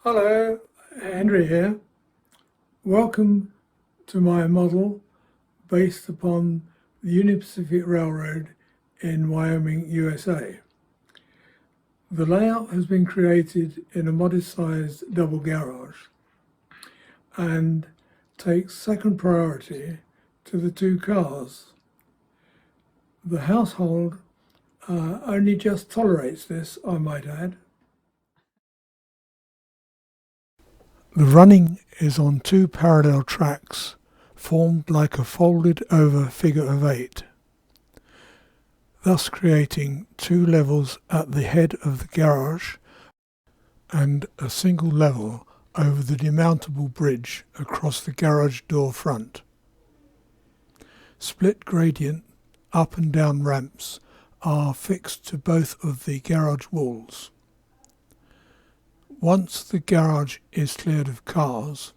Hello, Henry here. Welcome to my model based upon the Union Pacific Railroad in Wyoming, USA. The layout has been created in a modest-sized double garage and takes second priority to the two cars. The household only just tolerates this, I might add. The running is on two parallel tracks formed like a folded over figure of eight, thus creating two levels at the head of the garage and a single level over the demountable bridge across the garage door front. Split gradient up and down ramps are fixed to both of the garage walls. Once the garage is cleared of cars,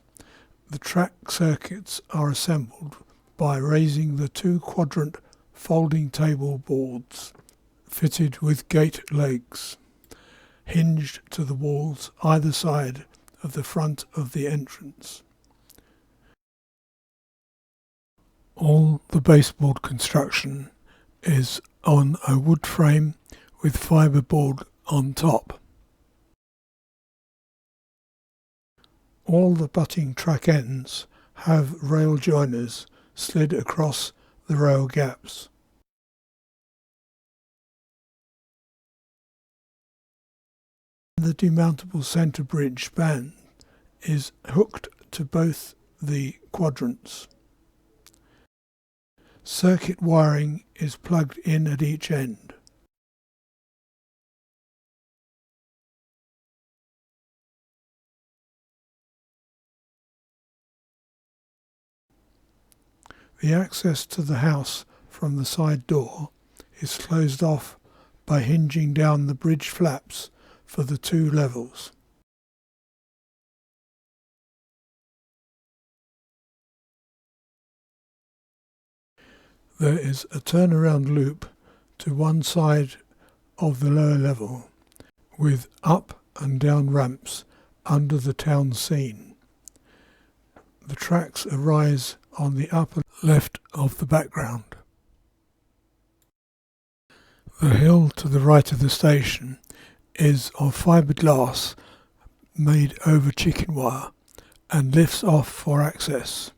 the track circuits are assembled by raising the two quadrant folding table boards fitted with gate legs, hinged to the walls either side of the front of the entrance. All the baseboard construction is on a wood frame with fiberboard on top. All the butting track ends have rail joiners slid across the rail gaps. The demountable centre bridge span is hooked to both the quadrants. Circuit wiring is plugged in at each end. The access to the house from the side door is closed off by hinging down the bridge flaps for the two levels. There is a turnaround loop to one side of the lower level with up and down ramps under the town scene. The tracks arise on the upper left of the background. The hill to the right of the station is of fiberglass made over chicken wire and lifts off for access.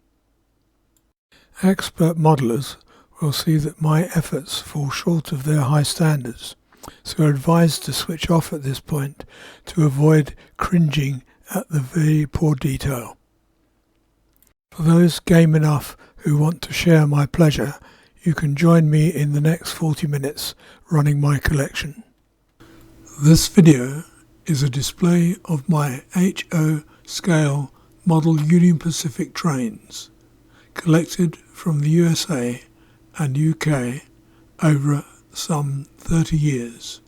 Expert modelers will see that my efforts fall short of their high standards, so are advised to switch off at this point to avoid cringing at the very poor detail. For those game enough who want to share my pleasure, you can join me in the next 40 minutes running my collection. This video is a display of my HO scale model Union Pacific trains, collected from the USA and UK over some 30 years.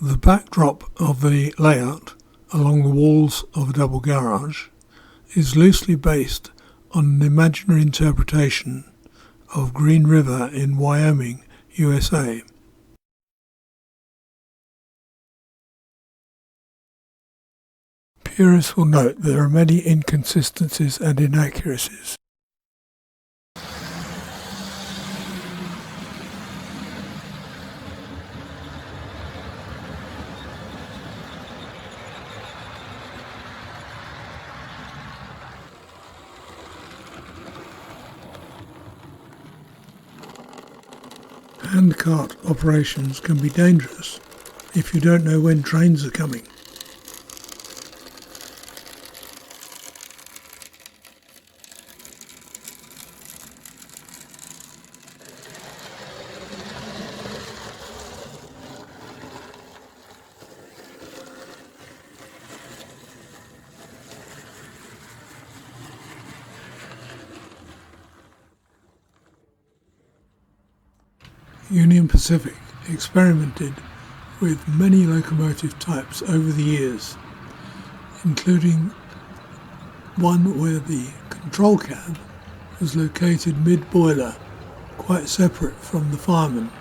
The backdrop of the layout along the walls of a double garage is loosely based on an imaginary interpretation of Green River in Wyoming, USA. Purists will note there are many inconsistencies and inaccuracies. Handcart operations can be dangerous if you don't know when trains are coming. Union Pacific experimented with many locomotive types over the years, including one where the control cab was located mid-boiler, quite separate from the fireman.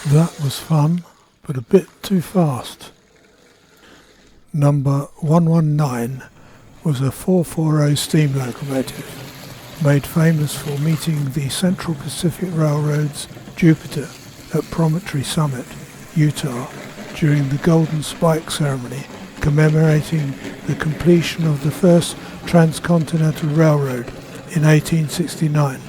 That was fun, but a bit too fast. Number 119 was a 440 steam locomotive, made famous for meeting the Central Pacific Railroad's Jupiter at Promontory Summit, Utah, during the Golden Spike ceremony commemorating the completion of the first transcontinental railroad in 1869.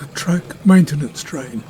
A track maintenance train.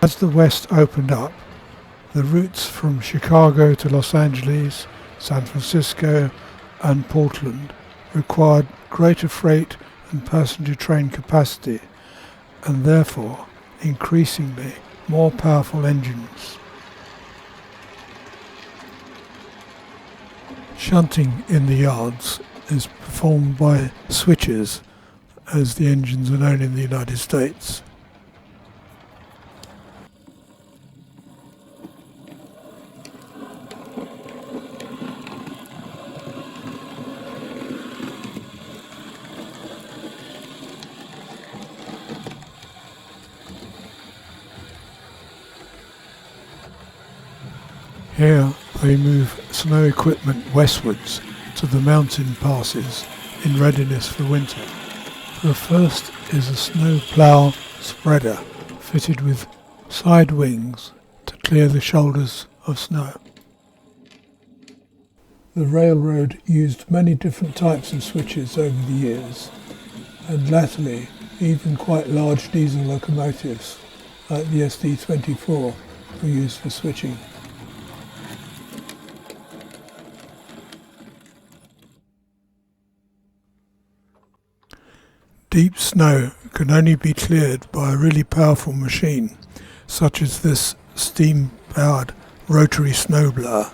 As the West opened up, the routes from Chicago to Los Angeles, San Francisco and Portland required greater freight and passenger train capacity and therefore increasingly more powerful engines. Shunting in the yards is performed by switches, as the engines are known in the United States. Here they move snow equipment westwards to the mountain passes in readiness for winter. The first is a snow plough spreader fitted with side wings to clear the shoulders of snow. The railroad used many different types of switches over the years, and latterly even quite large diesel locomotives like the SD24 were used for switching. Deep snow can only be cleared by a really powerful machine, such as this steam-powered rotary snowblower.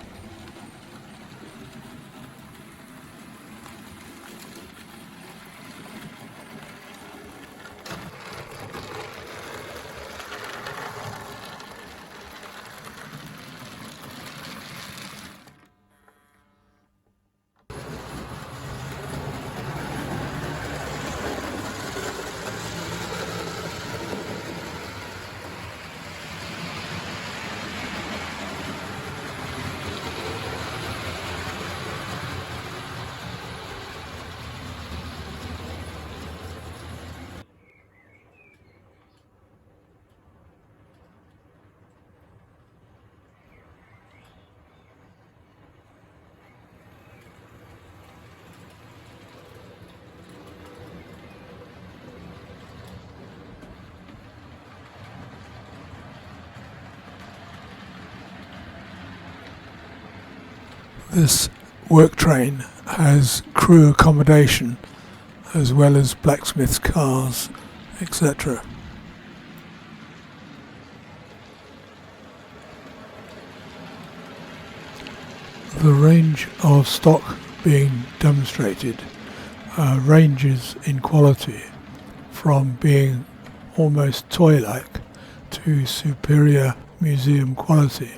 This work train has crew accommodation as well as blacksmiths' cars, etc. The range of stock being demonstrated ranges in quality from being almost toy-like to superior museum quality.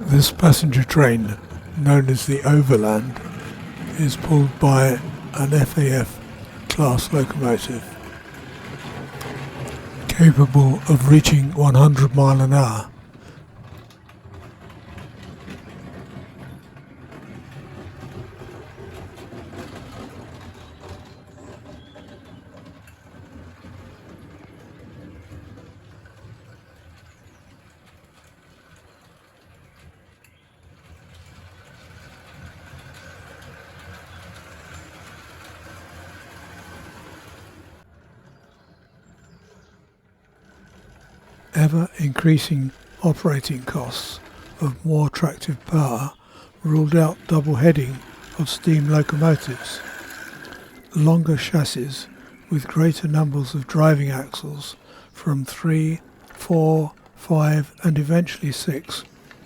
This passenger train, known as the Overland, is pulled by an FAF class locomotive capable of reaching 100 miles an hour. Ever-increasing operating costs of more attractive power ruled out double-heading of steam locomotives. Longer chassis with greater numbers of driving axles from 3, 4, 5 and eventually 6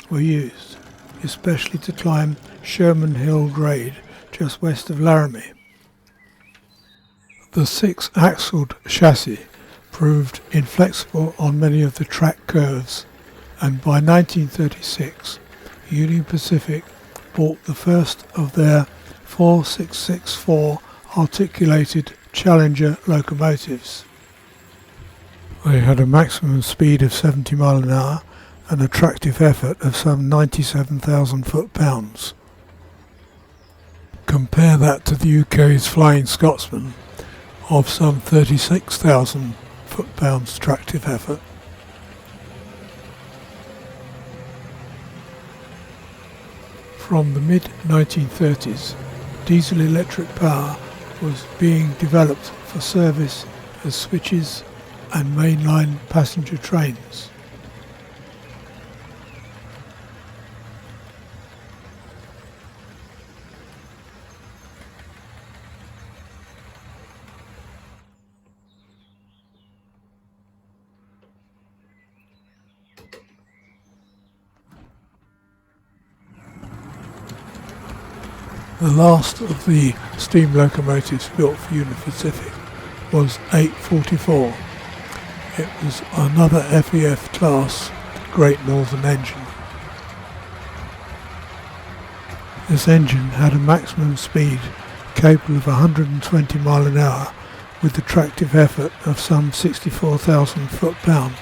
were used, especially to climb Sherman Hill grade just west of Laramie. The 6-axled chassis proved inflexible on many of the track curves, and by 1936 Union Pacific bought the first of their 4664 articulated Challenger locomotives. They had a maximum speed of 70 miles an hour and a tractive effort of some 97,000 foot-pounds. Compare that to the UK's Flying Scotsman of some 36,000 foot-pounds tractive effort. From the mid-1930s, diesel-electric power was being developed for service as switches and mainline passenger trains. The last of the steam locomotives built for Union Pacific was 844. It was another FAF class Great Northern engine. This engine had a maximum speed capable of 120 miles an hour with the tractive effort of some 64,000 foot-pounds.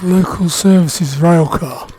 Local Services Railcar.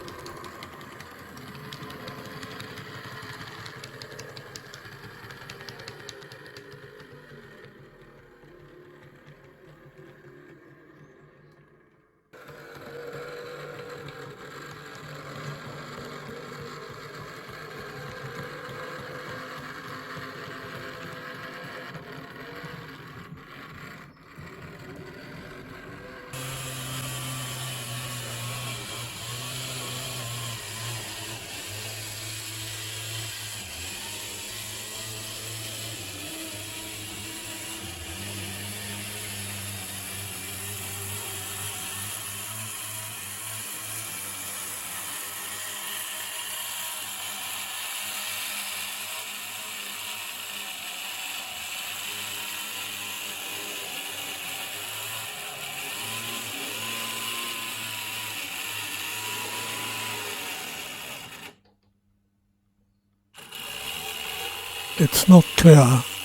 It's not clear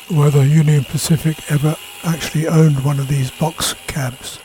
whether Union Pacific ever actually owned one of these box cabs.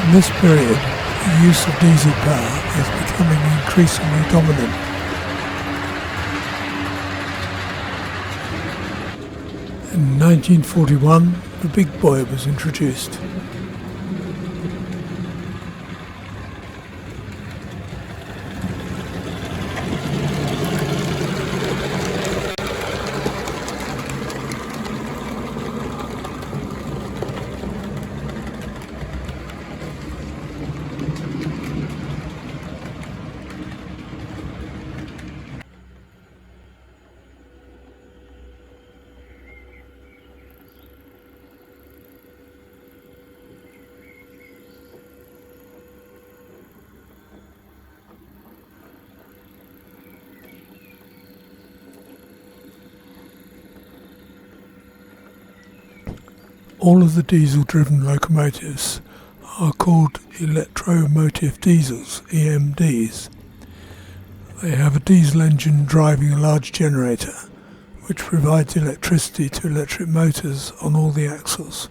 In this period, the use of diesel power is becoming increasingly dominant. In 1941, the big boy was introduced. All of the diesel-driven locomotives are called electromotive diesels, EMDs. They have a diesel engine driving a large generator, which provides electricity to electric motors on all the axles.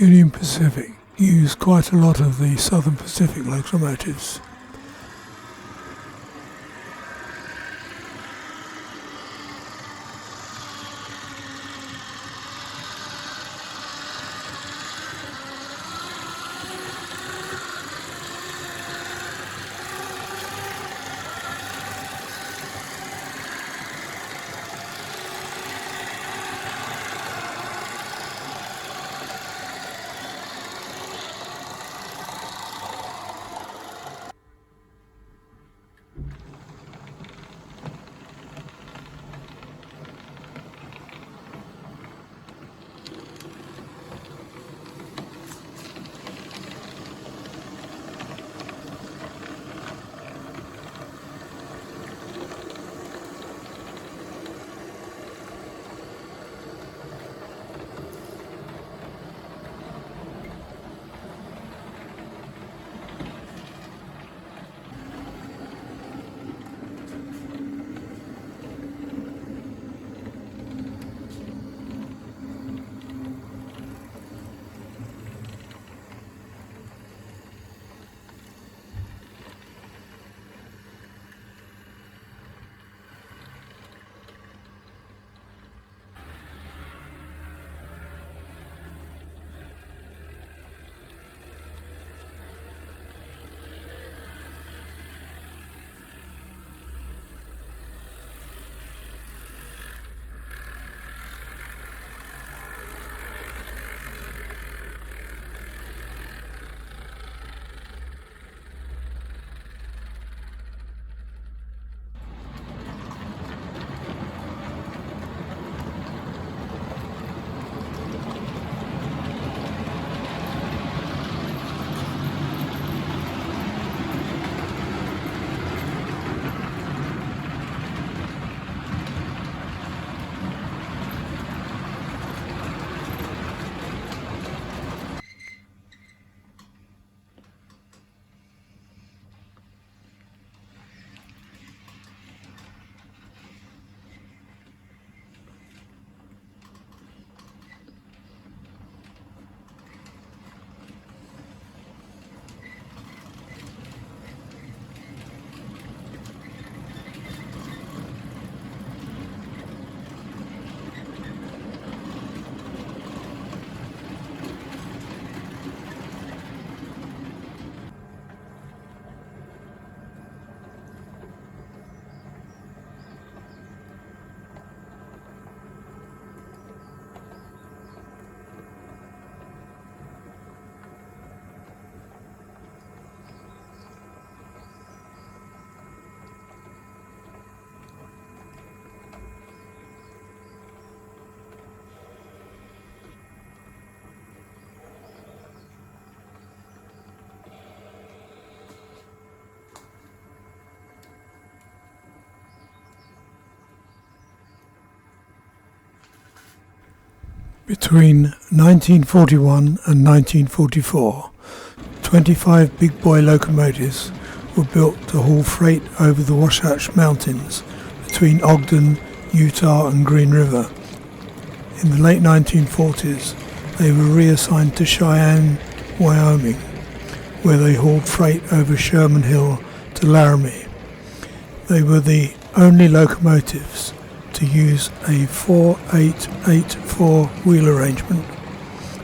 Union Pacific used quite a lot of the Southern Pacific locomotives. Between 1941 and 1944, 25 big boy locomotives were built to haul freight over the Wasatch Mountains between Ogden, Utah and Green River. In the late 1940s, they were reassigned to Cheyenne, Wyoming, where they hauled freight over Sherman Hill to Laramie. They were the only locomotives to use a 4-8-8-4 wheel arrangement,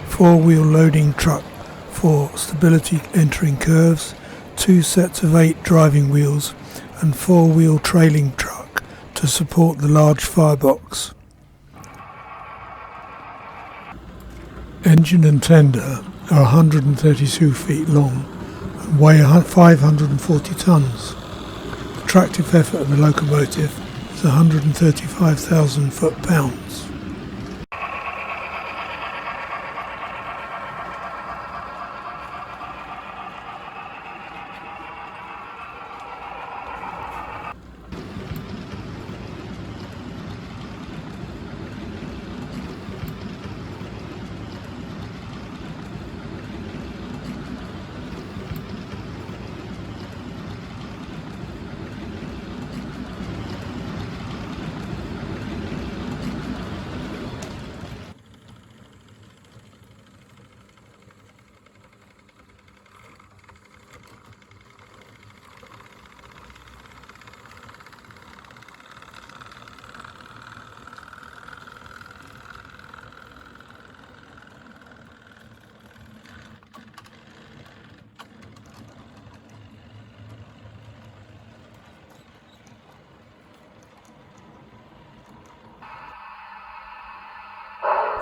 4-wheel loading truck for stability entering curves, 2 sets of 8 driving wheels and 4-wheel trailing truck to support the large firebox. Engine and tender are 132 feet long and weigh 540 tons. The tractive effort of the locomotive is 135,000 foot-pounds.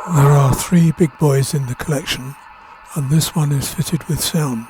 There are 3 big boys in the collection, and this one is fitted with sound.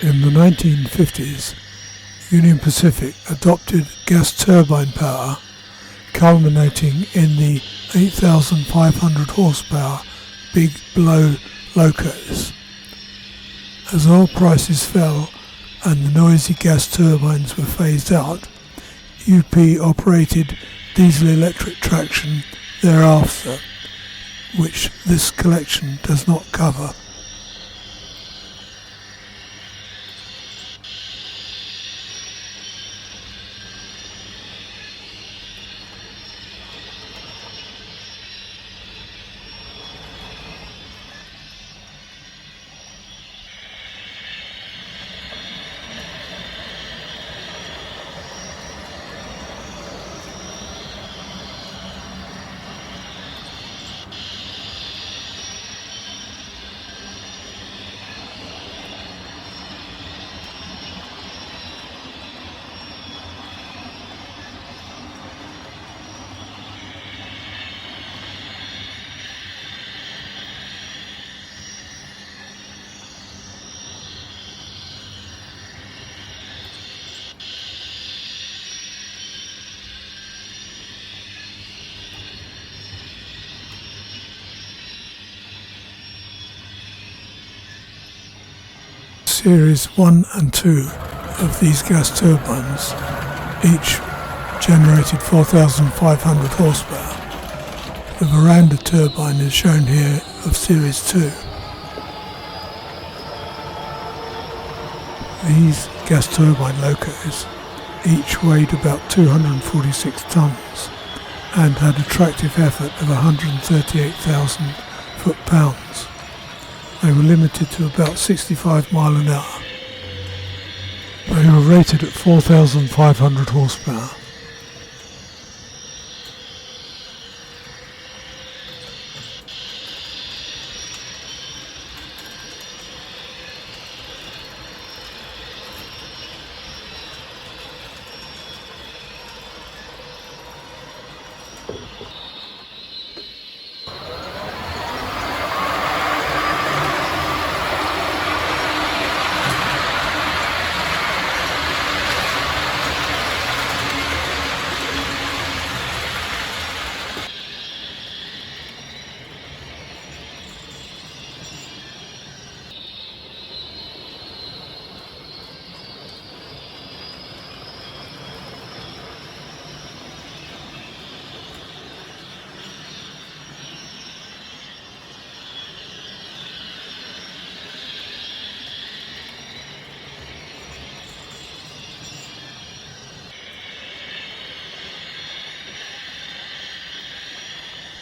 In the 1950s, Union Pacific adopted gas turbine power, culminating in the 8,500 horsepower Big Blow locos. As oil prices fell and the noisy gas turbines were phased out, UP operated diesel-electric traction thereafter, which this collection does not cover. Series 1 and 2 of these gas turbines each generated 4,500 horsepower. The veranda turbine is shown here of Series 2. These gas turbine locos each weighed about 246 tonnes and had a tractive effort of 138,000 foot-pounds. They were limited to about 65 miles an hour. They were rated at 4,500 horsepower.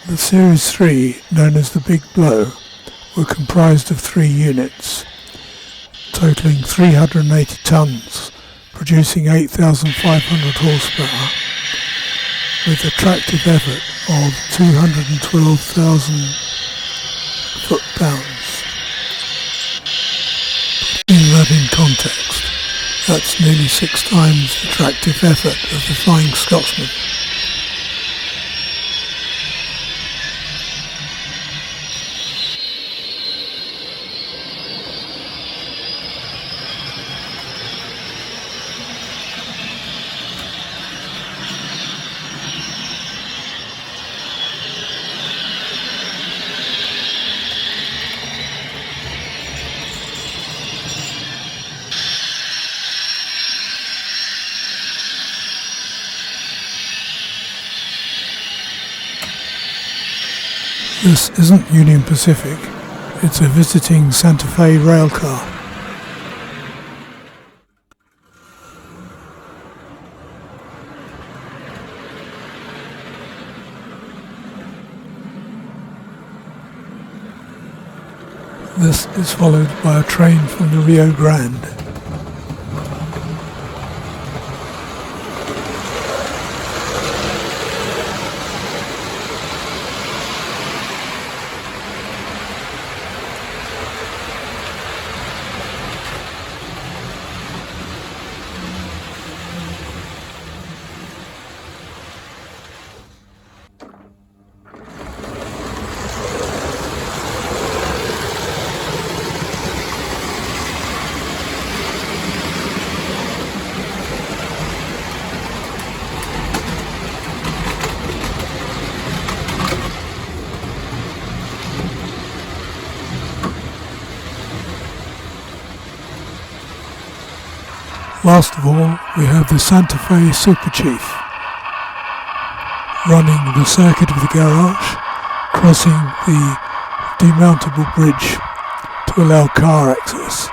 The Series 3, known as the Big Blow, were comprised of 3 units, totalling 380 tonnes, producing 8,500 horsepower, with a tractive effort of 212,000 foot-pounds. Putting that in context, that's nearly 6 times the tractive effort of the Flying Scotsman. This isn't Union Pacific, it's a visiting Santa Fe railcar. This is followed by a train from the Rio Grande. Last of all, we have the Santa Fe Super Chief running the circuit of the garage, crossing the demountable bridge to allow car access.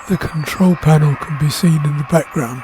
The control panel can be seen in the background.